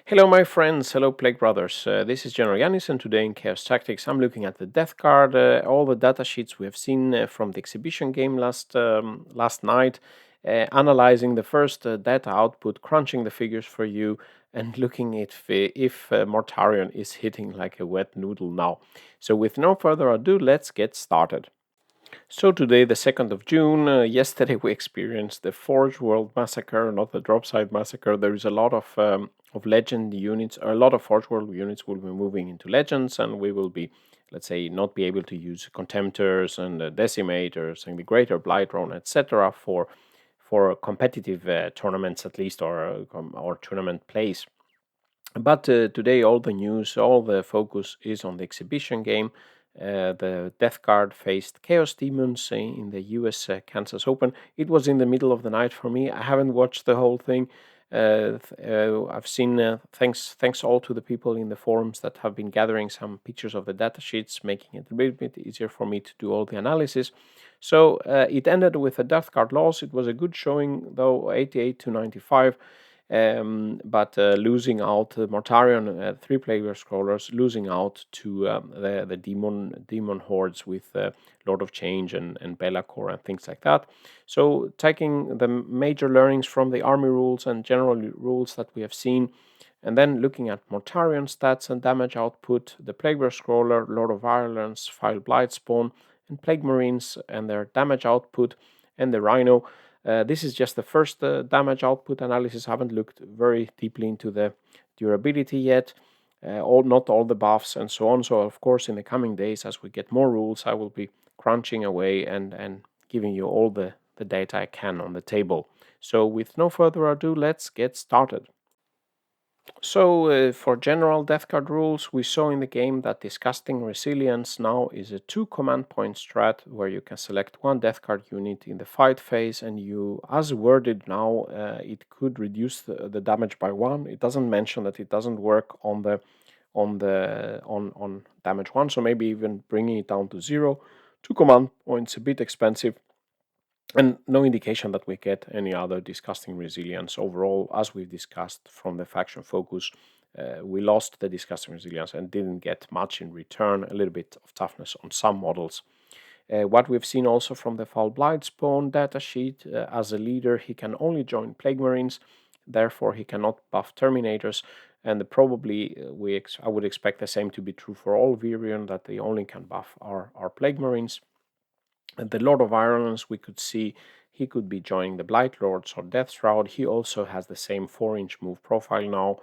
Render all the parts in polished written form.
Hello my friends, hello Plague Brothers. This is GeneralJannis, and today in Chaos Tactics I'm looking at the death card, all the datasheets we have seen from the exhibition game last night, analyzing the first data output, crunching the figures for you, and looking if Mortarion is hitting like a wet noodle now. So with no further ado, let's get started. So today, the 2nd of June, yesterday we experienced the Forge World Massacre, not the Dropside Massacre. There is a lot of Legend units, or a lot of Forge World units will be moving into Legends, and we will be, let's say, not be able to use Contemptors and Decimators and the Greater Blightron, etc. for competitive tournaments at least, or tournament plays. But today, all the news, all the focus is on the exhibition game. The Death Guard faced Chaos Demons in the US Kansas Open. It was in the middle of the night for me. I haven't watched the whole thing. I've seen, thanks all to the people in the forums that have been gathering some pictures of the data sheets, making it a little bit easier for me to do all the analysis. So it ended with a Death Guard loss. It was a good showing, though, 88 to 95. But losing out Mortarion, 3 player scrollers, losing out to the demon hordes with Lord of Change and Bellacore and things like that. So taking the major learnings from the army rules and general rules that we have seen, and then looking at Mortarion stats and damage output, the Plague Scroller, Lord of Violence, File Blightspawn, and Plague Marines and their damage output, and the Rhino. This is just the first damage output analysis. I haven't looked very deeply into the durability yet, not all the buffs and so on. So of course, in the coming days, as we get more rules, I will be crunching away and giving you all the data I can on the table. So with no further ado, let's get started. So for general death card rules, we saw in the game that Disgusting Resilience now is a 2 command point strat where you can select 1 death card unit in the fight phase, and you, as worded now, it could reduce the damage by 1. It doesn't mention that it doesn't work on damage 1, so maybe even bringing it down to 0. 2 command points a bit expensive, and no indication that we get any other Disgusting Resilience overall. As we've discussed from the faction focus, we lost the Disgusting Resilience and didn't get much in return, a little bit of toughness on some models. What we've seen also from the Foul Blightspawn datasheet, as a leader he can only join Plague Marines, therefore he cannot buff Terminators, and probably I would expect the same to be true for all Virion, that they only can buff our Plague Marines. And the Lord of Violence, we could see he could be joining the Blight Lords or Death Shroud. He also has the same 4-inch move profile now,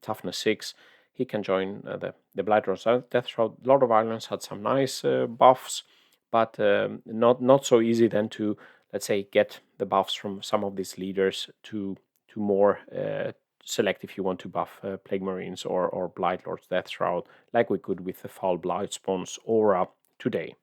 toughness 6. He can join the Blight Lords or Death Shroud. Lord of Violence had some nice buffs, but not so easy then to, let's say, get the buffs from some of these leaders to more select if you want to buff Plague Marines or Blight Lords Death Shroud, like we could with the Foul Blightspawn's aura today.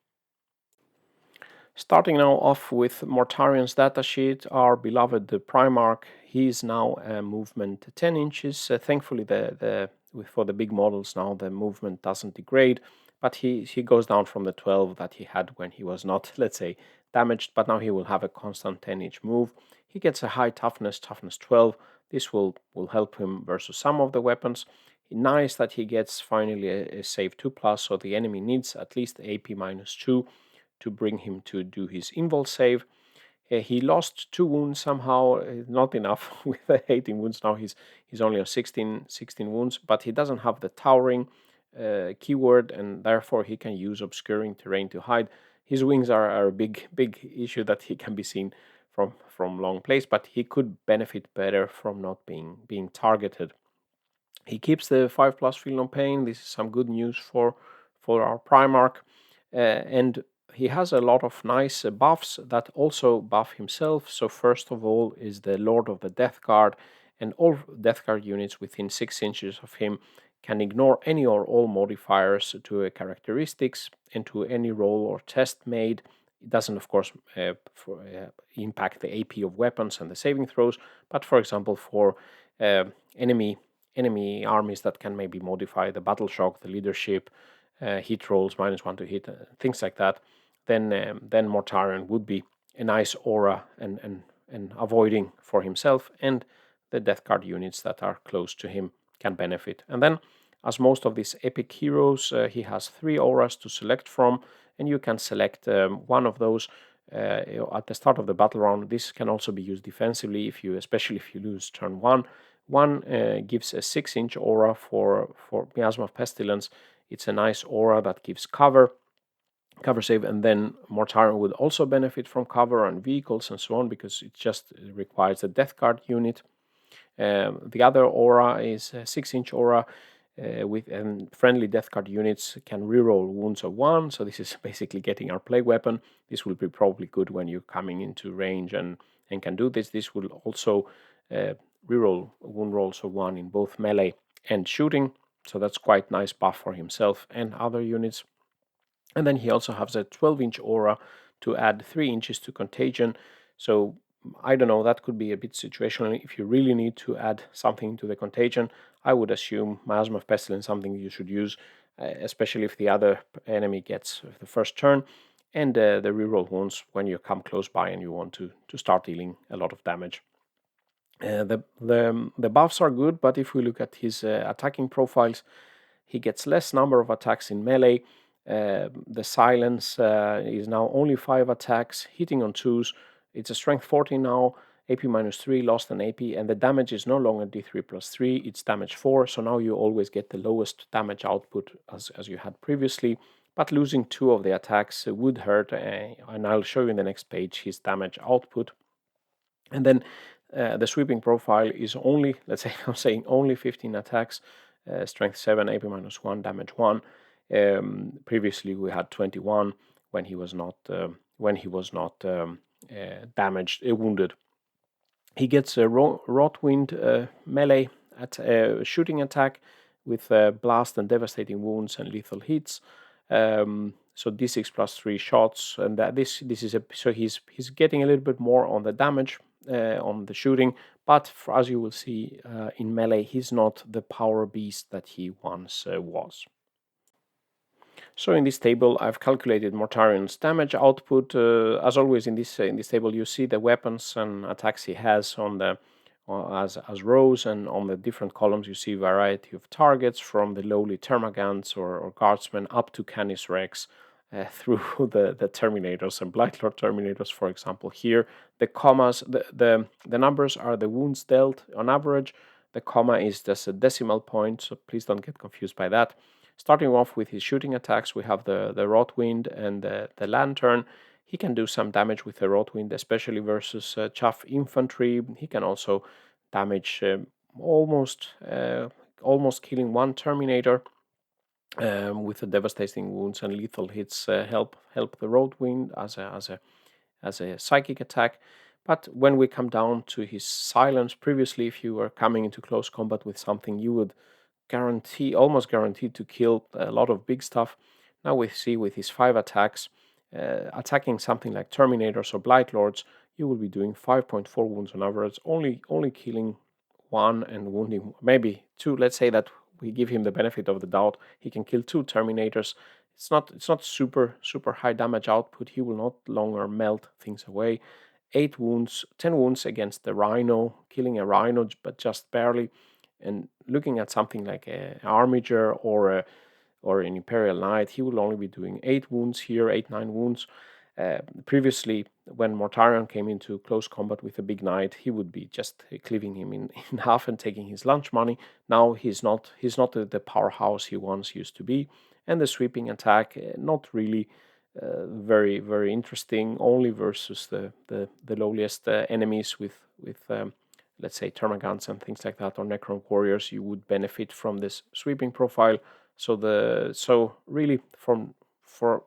Starting now off with Mortarion's datasheet, our beloved Primarch. He is now movement 10 inches. Thankfully, for the big models now, the movement doesn't degrade, but he goes down from the 12 that he had when he was not, let's say, damaged, but now he will have a constant 10-inch move. He gets a high toughness 12. This will help him versus some of the weapons. Nice that he gets finally a save 2+, so the enemy needs at least AP -2 to bring him to do his invul save. He lost 2 wounds somehow, not enough with 18 wounds. Now he's only on 16 wounds, but he doesn't have the towering keyword, and therefore he can use obscuring terrain to hide. His wings are a big issue that he can be seen from long place, but he could benefit better from not being targeted. He keeps the 5+ feel no pain. This is some good news for our Primarch, and he has a lot of nice buffs that also buff himself. So first of all is the Lord of the Death Guard, and all Death Guard units within 6 inches of him can ignore any or all modifiers to characteristics and to any roll or test made. It doesn't, of course, impact the AP of weapons and the saving throws, but for example, for enemy armies that can maybe modify the battle shock, the leadership, hit rolls, -1 to hit, things like that, then Mortarion would be a nice aura and avoiding for himself and the death card units that are close to him can benefit. And then, as most of these epic heroes, he has 3 auras to select from, and you can select one of those at the start of the battle round. This can also be used defensively, especially if you lose turn 1. One gives a 6-inch aura for Miasma of Pestilence. It's a nice aura that gives cover save, and then Mortarion would also benefit from cover and vehicles and so on, because it just requires a death card unit. The other aura is a 6-inch aura with friendly death card units can reroll wounds of 1. So this is basically getting our plague weapon. This will be probably good when you're coming into range and can do this. This will also reroll wound rolls of 1 in both melee and shooting. So that's quite nice buff for himself and other units. And then he also has a 12-inch aura to add 3 inches to contagion. So I don't know, that could be a bit situational. If you really need to add something to the contagion, I would assume Miasma of Pestilence something you should use, especially if the other enemy gets the first turn, and the reroll wounds when you come close by and you want to start dealing a lot of damage. The buffs are good, but if we look at his attacking profiles, he gets less number of attacks in melee. The silence is now only 5 attacks, hitting on 2s. It's a strength 14 now, AP minus 3, lost an AP, and the damage is no longer D3 plus 3, it's damage 4. So now you always get the lowest damage output as you had previously. But losing 2 of the attacks would hurt, and I'll show you in the next page his damage output. And then the sweeping profile is only, let's say, I'm saying only 15 attacks, strength 7, AP minus 1, damage 1. Previously we had 21 when he was not damaged, wounded. He gets a Rotwind melee shooting attack with blast and devastating wounds and lethal hits. So d6 plus 3 shots, and this is so he's getting a little bit more on the damage on the shooting, but as you will see in melee, he's not the power beast that he once was. So in this table, I've calculated Mortarion's damage output. As always in this table, you see the weapons and attacks he has on the as rows, and on the different columns you see a variety of targets, from the lowly Termagants or Guardsmen up to Canis Rex, through the Terminators and Blightlord Terminators, for example. Here, the commas, the numbers are the wounds dealt on average. The comma is just a decimal point, so please don't get confused by that. Starting off with his shooting attacks, we have the Rotwind and the Lantern. He can do some damage with the Rotwind, especially versus Chaff Infantry. He can also damage almost killing 1 Terminator with the devastating wounds and lethal hits. Help the Rotwind as a psychic attack. But when we come down to his silence, previously, if you were coming into close combat with something, you would almost guaranteed to kill a lot of big stuff. Now we see with his 5 attacks, attacking something like Terminators or Blightlords, you will be doing 5.4 wounds on average, only killing 1 and wounding maybe 2. Let's say that we give him the benefit of the doubt. He can kill 2 Terminators. It's not super high damage output. He will not longer melt things away. 8 wounds, 10 wounds against the Rhino, killing a Rhino but just barely. And looking at something like an Armiger or an Imperial Knight, he will only be doing 8 wounds here, 8-9 wounds. Previously, when Mortarion came into close combat with a big knight, he would be just cleaving him in half and taking his lunch money. Now he's not the powerhouse he once used to be. And the sweeping attack, not really very, very interesting, only versus the lowliest enemies with let's say Termagants and things like that, or Necron Warriors. You would benefit from this sweeping profile. So really for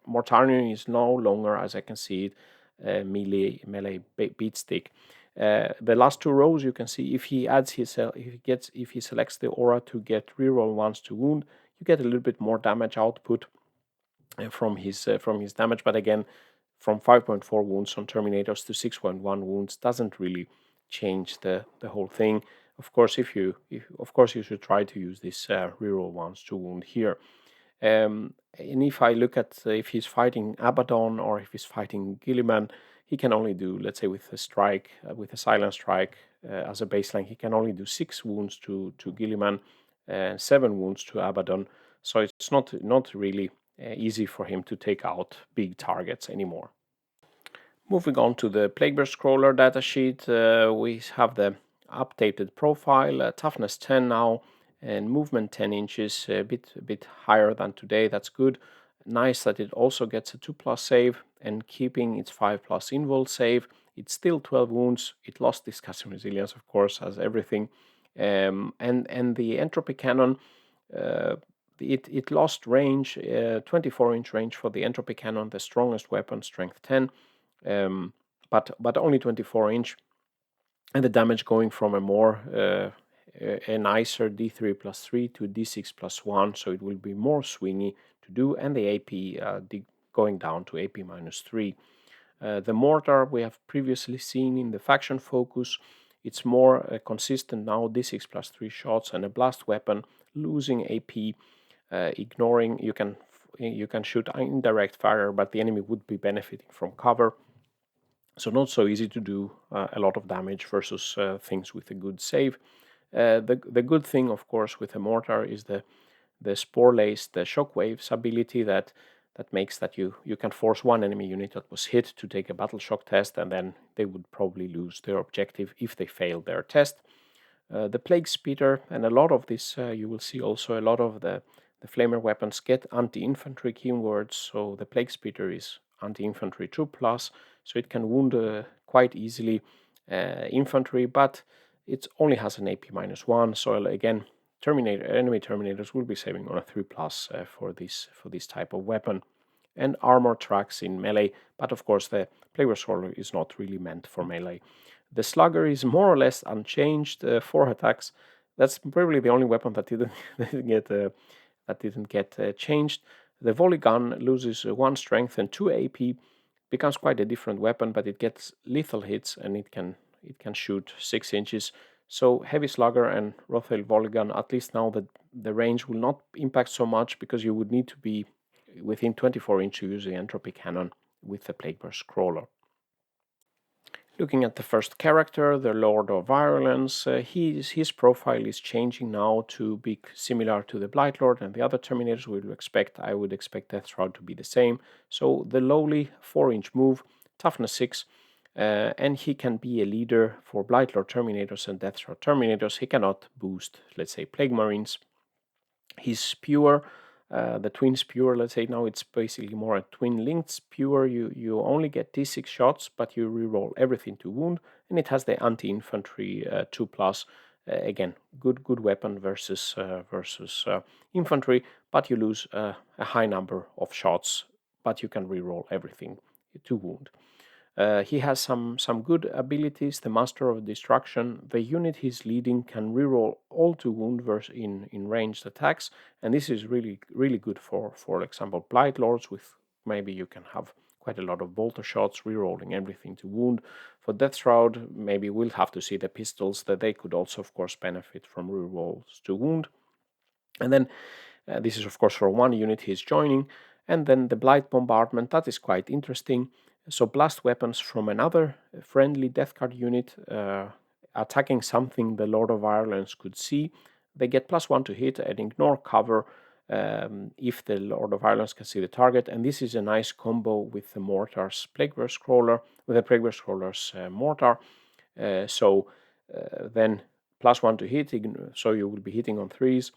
Mortarion is no longer, as I can see it, melee beat stick. The last 2 rows, you can see if he adds if he selects the aura to get reroll ones to wound, you get a little bit more damage output from his damage. But again, from 5.4 wounds on Terminators to 6.1 wounds doesn't really change the whole thing. Of course, you should try to use this reroll ones to wound here. And if I look at if he's fighting Abaddon or if he's fighting Gilliman, he can only do, let's say, with a strike, with a silent strike, as a baseline. He can only do 6 wounds to Gilliman and 7 wounds to Abaddon, so it's not really easy for him to take out big targets anymore. Moving on to the Plague Bear Scroller datasheet, we have the updated profile, toughness 10 now, and movement 10 inches, a bit higher than today. That's good. Nice that it also gets a 2+ save, and keeping its 5+ invul save. It's still 12 wounds. It lost discussing resilience, of course, as everything. And the entropy cannon, it lost range, 24-inch range for the entropy cannon, the strongest weapon, strength 10. But only 24-inch, and the damage going from a more a nicer D3+3 to D6+1, so it will be more swingy to do, and the AP going down to AP -3. The mortar we have previously seen in the faction focus. It's more consistent now, D6+3 shots and a blast weapon, losing AP, ignoring. You can shoot indirect fire, but the enemy would be benefiting from cover. So not so easy to do a lot of damage versus things with a good save. The good thing, of course, with a mortar is the spore-laced, the shockwaves ability that makes that you can force one enemy unit that was hit to take a battle shock test, and then they would probably lose their objective if they fail their test. The Plague Speeder, and a lot of this, you will see also a lot of the flamer weapons get anti-infantry keywords, so the Plague Speeder is anti-infantry 2+, so it can wound quite easily infantry, but it only has an AP -1, so again, enemy Terminators will be saving on a 3+ for this type of weapon. And armor tracks in melee, but of course the Plague Bear Scroller is not really meant for melee. The Slugger is more or less unchanged, 4 attacks. That's probably the only weapon that didn't get changed. The Volley Gun loses 1 strength and 2 AP, becomes quite a different weapon, but it gets lethal hits and it can shoot 6 inches. So Heavy Slugger and Rothail Volley Gun, at least now that the range will not impact so much, because you would need to be within 24 inches to use the Entropy Cannon with the Plague Bear Scroller. Looking at the first character, the Lord of Violence, his profile is changing now to be similar to the Blight Lord and the other Terminators I would expect Death Shroud to be the same. So the lowly 4-inch move, toughness 6, and he can be a leader for Blight Lord Terminators and Death Shroud Terminators. He cannot boost, let's say, Plague Marines. He's Spewer. The twin Spewer, let's say now it's basically more a twin linked Spewer. You only get D6 shots, but you reroll everything to wound, and it has the anti-infantry 2+. Again, good weapon versus infantry, but you lose a high number of shots, but you can reroll everything to wound. He has some good abilities. The Master of Destruction, the unit he's leading can reroll all to wound in ranged attacks, and this is really good for example, Blight Lords, with maybe you can have quite a lot of bolter shots, rerolling everything to wound. For Death Shroud, maybe we'll have to see the pistols, that they could also, of course, benefit from rerolls to wound. And then this is, of course, for one unit he's joining. And then the Blight Bombardment, that is quite interesting. So blast weapons from another friendly Death Guard unit attacking something the Lord of Violence could see. They get +1 to hit and ignore cover if the Lord of Violence can see the target. And this is a nice combo with the Mortar's Plague Bear Scroller, with the Plague Bear Scroller's Mortar. Then +1 to hit, so you will be hitting on 3s,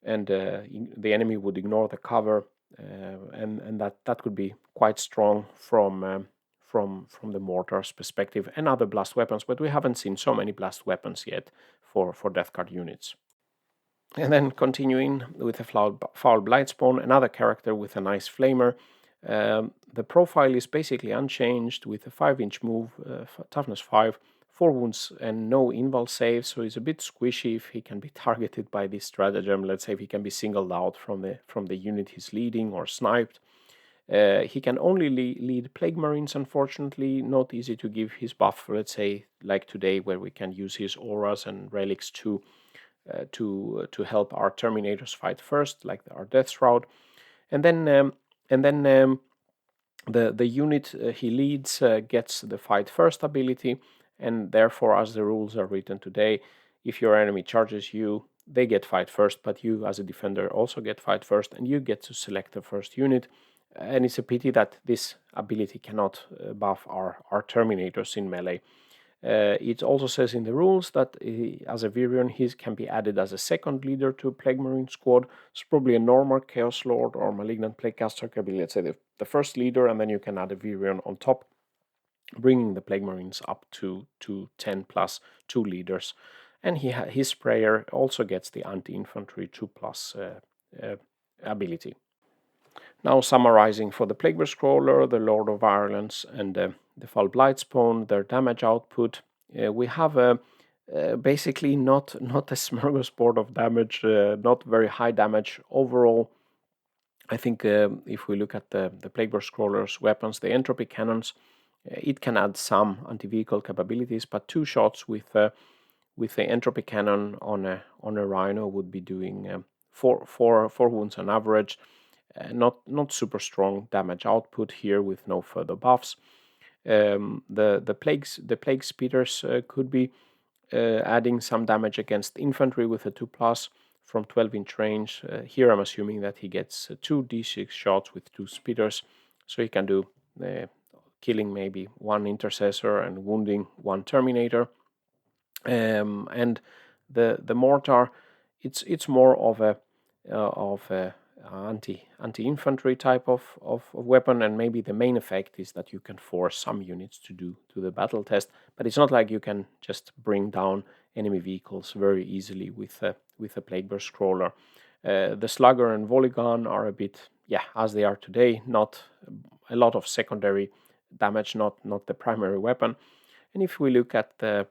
and the enemy would ignore the cover, and that could be quite strong from the Mortar's perspective, and other blast weapons, but we haven't seen so many blast weapons yet for Death Guard units. And then continuing with the Foul Blightspawn, another character with a nice flamer. The profile is basically unchanged with a 5-inch move, toughness 5, 4 wounds and no invul save, so he's a bit squishy if he can be targeted by this stratagem. Let's say if he can be singled out from the unit he's leading or sniped. He can only lead Plague Marines, unfortunately. Not easy to give his buff, let's say, like today, where we can use his auras and relics to help our Terminators fight first, like our Death Shroud. And then the unit he leads gets the fight first ability, and therefore, as the rules are written today, if your enemy charges you, they get fight first, but you as a defender also get fight first, and you get to select the first unit. And it's a pity that this ability cannot buff our Terminators in melee. It also says in the rules that as a Virion, he can be added as a second leader to a Plague Marine squad. It's probably a normal Chaos Lord or Malignant Plaguecaster can be, let's say, the first leader, and then you can add a Virion on top, bringing the Plague Marines up to 10 plus 2 leaders. And his sprayer also gets the anti-infantry 2 plus ability. Now summarizing for the Plague Scroller, the Lord of Violence, and the Foul Blightspawn, their damage output, we have basically not a smorgasbord of damage, not very high damage overall. I think if we look at the Plague Scroller's weapons, the Entropy Cannons, it can add some anti-vehicle capabilities, but 2 shots with the Entropy Cannon on a Rhino would be doing 4 wounds on average. Not super strong damage output here with no further buffs. The plague speeders could be adding some damage against infantry with a 2 plus from 12-inch range. Here I'm assuming that he gets 2 d6 shots with 2 speeders, so he can do killing maybe 1 intercessor and wounding 1 terminator. And the mortar, it's more of a anti-infantry type of weapon, and maybe the main effect is that you can force some units to do the battle test, but it's not like you can just bring down enemy vehicles very easily with a Plague Burst Crawler. The Slugger and Volley Gun are a bit, as they are today, not a lot of secondary damage, not the primary weapon. And if we look at the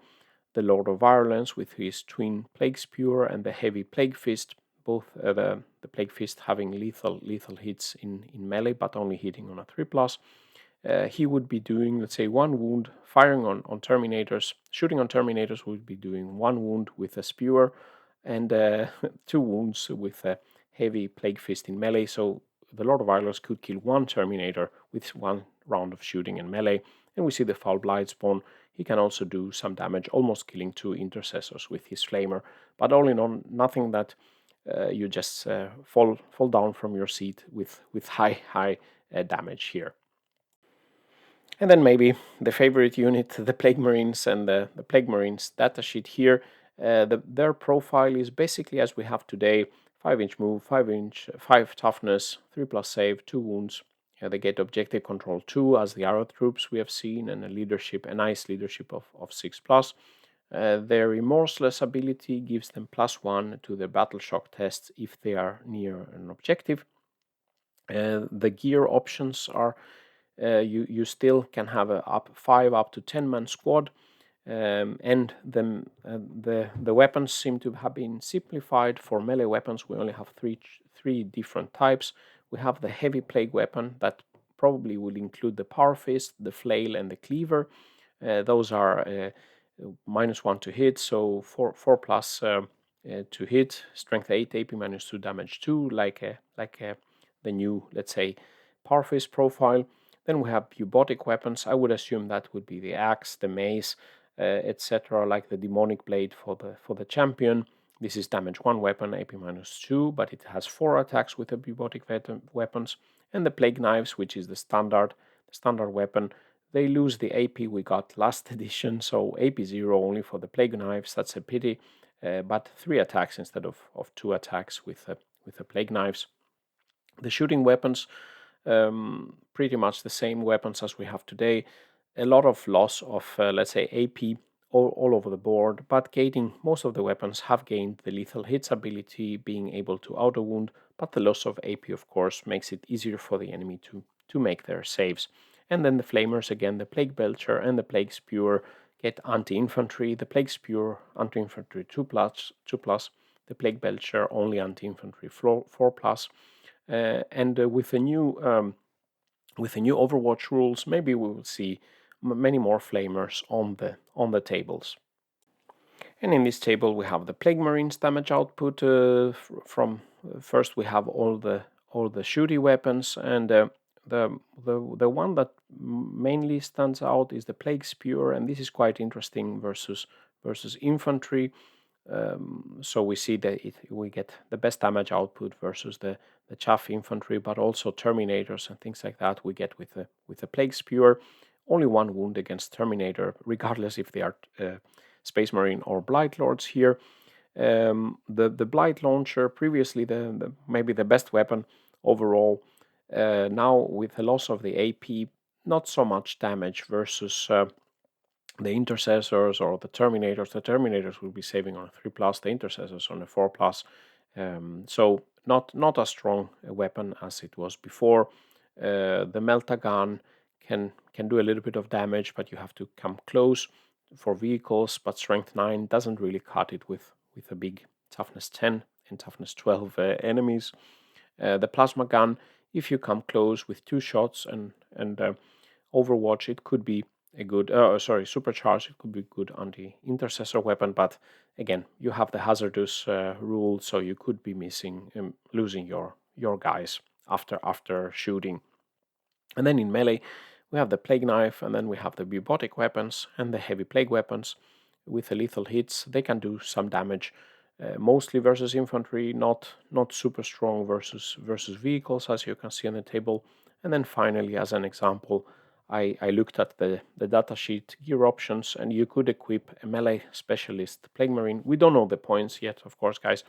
Lord of Violence with his twin Plague Spewer and the heavy Plague Fist, both the Plague Fist having lethal hits in melee, but only hitting on a 3+. He would be doing, let's say, 1 wound, firing on Terminators. Shooting on Terminators would be doing 1 wound with a Spewer and 2 wounds with a heavy Plague Fist in melee. So the Lord of Violence could kill 1 Terminator with 1 round of shooting in melee. And we see the Foul Blightspawn. He can also do some damage, almost killing 2 intercessors with his Flamer. But all in all, nothing that you just fall down from your seat with high damage here. And then maybe the favorite unit, the Plague Marines, and the Plague Marines datasheet here. Their profile is basically as we have today: 5-inch move, 5 toughness, 3+ save, 2 wounds. They get objective control 2 as the arrow troops we have seen, and a nice leadership of 6+. Their remorseless ability gives them +1 to the battle shock tests if they are near an objective. The gear options are you still can have a 5 up to 10-man squad, and the weapons seem to have been simplified. For melee weapons, we only have three different types. We have the heavy plague weapon that probably will include the power fist, the flail, and the cleaver. Those are -1 to hit, so 4+ to hit, strength 8, AP -2, damage 2, like the new, let's say, power fist profile. Then we have bubotic weapons. I would assume that would be the axe, the mace, etc., like the demonic blade for the champion. This is damage 1 weapon, AP -2, but it has 4 attacks with the bubotic weapons. And the plague knives, which is the standard weapon. They lose the AP we got last edition, so AP 0 only for the plague knives. That's a pity, but 3 attacks instead of 2 attacks with the plague knives. The shooting weapons, pretty much the same weapons as we have today. A lot of loss of, let's say, AP all over the board, but most of the weapons have gained the lethal hits ability, being able to auto wound, but the loss of AP, of course, makes it easier for the enemy to make their saves. And then the flamers, again, the Plague Belcher and the Plague Spewer get anti-infantry. The Plague Spewer, anti-infantry 2+, the Plague Belcher only anti-infantry 4+. And with the new Overwatch rules, maybe we will see many more flamers on the tables. And in this table we have the Plague Marines damage output. From first we have all the shooty weapons, and the one that mainly stands out is the Plague Spear, and this is quite interesting versus infantry. So we see that we get the best damage output versus the chaff infantry, but also terminators and things like that we get with the Plague Spear. Only one wound against Terminator, regardless if they are Space Marine or Blight Lords here. The Blight Launcher, previously maybe the best weapon overall. Now with the loss of the AP, not so much damage versus the Intercessors or the Terminators. The Terminators will be saving on a 3+, the Intercessors on a 4+. So not as strong a weapon as it was before. The Meltagun can do a little bit of damage, but you have to come close for vehicles. But Strength 9 doesn't really cut it with a big Toughness 10 and Toughness 12 enemies. The Plasma Gun, if you come close with 2 shots and Overwatch, it could be a good, Supercharge, it could be good anti-intercessor weapon, but again, you have the hazardous rule, so you could be losing your guys after shooting. And then in melee, we have the Plague Knife, and then we have the Bubotic weapons and the Heavy Plague weapons. With the lethal hits, they can do some damage, mostly versus infantry, not super strong versus vehicles, as you can see on the table. And then finally, as an example, I looked at the datasheet gear options, and you could equip a melee specialist Plague Marine. We don't know the points yet, of course, guys,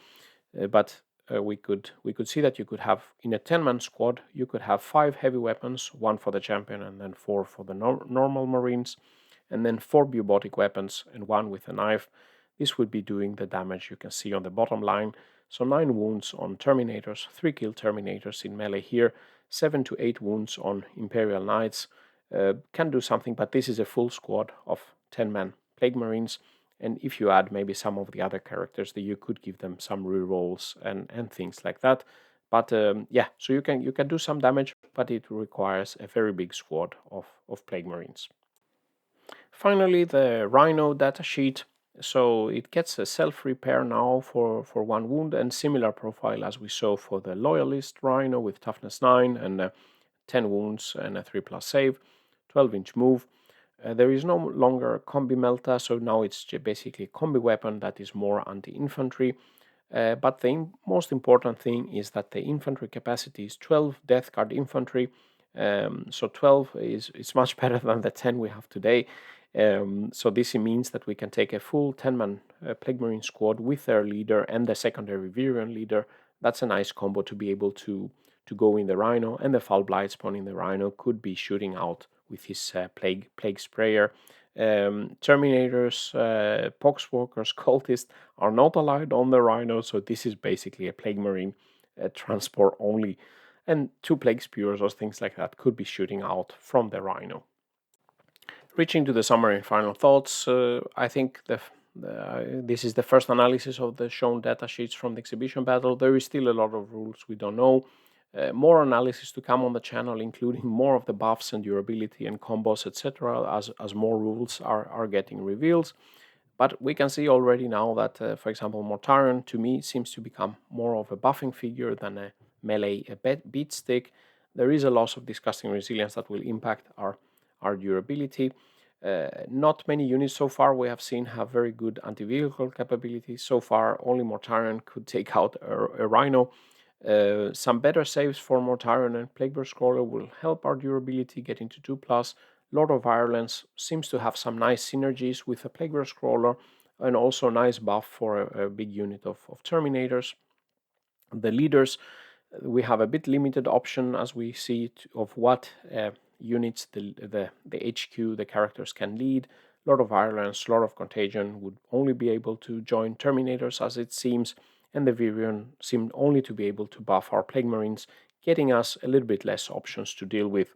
but we could see that you could have, in a 10-man squad, you could have 5 heavy weapons, 1 for the champion and then 4 for the normal Marines, and then 4 bubotic weapons and 1 with a knife. This would be doing the damage you can see on the bottom line. So 9 wounds on Terminators, 3 kill Terminators in melee here, 7 to 8 wounds on Imperial Knights. Can do something, but this is a full squad of 10-man Plague Marines. And if you add maybe some of the other characters, that you could give them some rerolls and things like that. But yeah, so you can do some damage, but it requires a very big squad of Plague Marines. Finally, the Rhino datasheet. So it gets a self-repair now for 1 wound, and similar profile as we saw for the Loyalist Rhino with toughness 9 and 10 wounds and a 3+ save, 12-inch move. There is no longer combi melta, so now it's basically a combi weapon that is more anti-infantry. But the most important thing is that the infantry capacity is 12 Death Guard infantry. So 12 is much better than the 10 we have today. So this means that we can take a full 10-man Plague Marine squad with their leader and the secondary Virion leader. That's a nice combo to be able to go in the Rhino, and the Foul Blight spawn in the Rhino could be shooting out with his plague sprayer. Terminators, Poxwalkers, Cultists are not allowed on the Rhino, so this is basically a Plague Marine transport only. And 2 Plague Spears or things like that could be shooting out from the Rhino. Reaching to the summary and final thoughts, I think this is the first analysis of the shown datasheets from the exhibition battle. There is still a lot of rules we don't know. More analysis to come on the channel, including more of the buffs and durability and combos, etc., as more rules are getting revealed. But we can see already now that, for example, Mortarion, to me, seems to become more of a buffing figure than a melee beat stick. There is a loss of disgusting resilience that will impact our durability. Not many units so far we have seen have very good anti-vehicle capabilities. So far, only Mortarion could take out a Rhino. Some better saves for Mortarion and Plaguebear Scroller will help our durability get into 2+. Lord of Violence seems to have some nice synergies with the Plaguebear Scroller, and also nice buff for a big unit of Terminators. The leaders, we have a bit limited option as we see of what units the HQ, the characters can lead. Lord of Violence, Lord of Contagion would only be able to join Terminators as it seems, and the Virion seemed only to be able to buff our Plague Marines, getting us a little bit less options to deal with.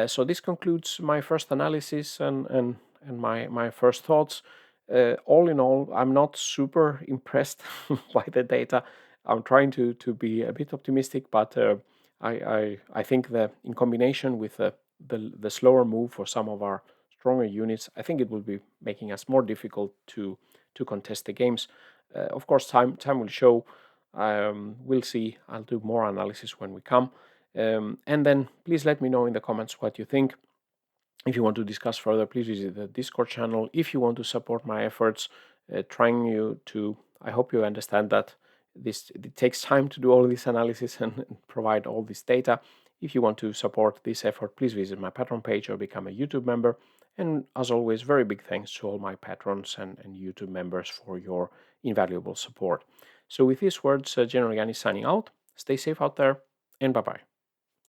So this concludes my first analysis and my first thoughts. All in all, I'm not super impressed by the data. I'm trying to be a bit optimistic, but I think that in combination with the slower move for some of our stronger units, I think it will be making us more difficult to contest the games. Of course, time will show. We'll see. I'll do more analysis when we come. And then please let me know in the comments what you think. If you want to discuss further, please visit the Discord channel. If you want to support my efforts, I hope you understand that it takes time to do all this analysis and provide all this data. If you want to support this effort, please visit my Patreon page or become a YouTube member. And as always, very big thanks to all my patrons and YouTube members for your invaluable support. So with these words, GeneralJannis signing out. Stay safe out there, and bye-bye.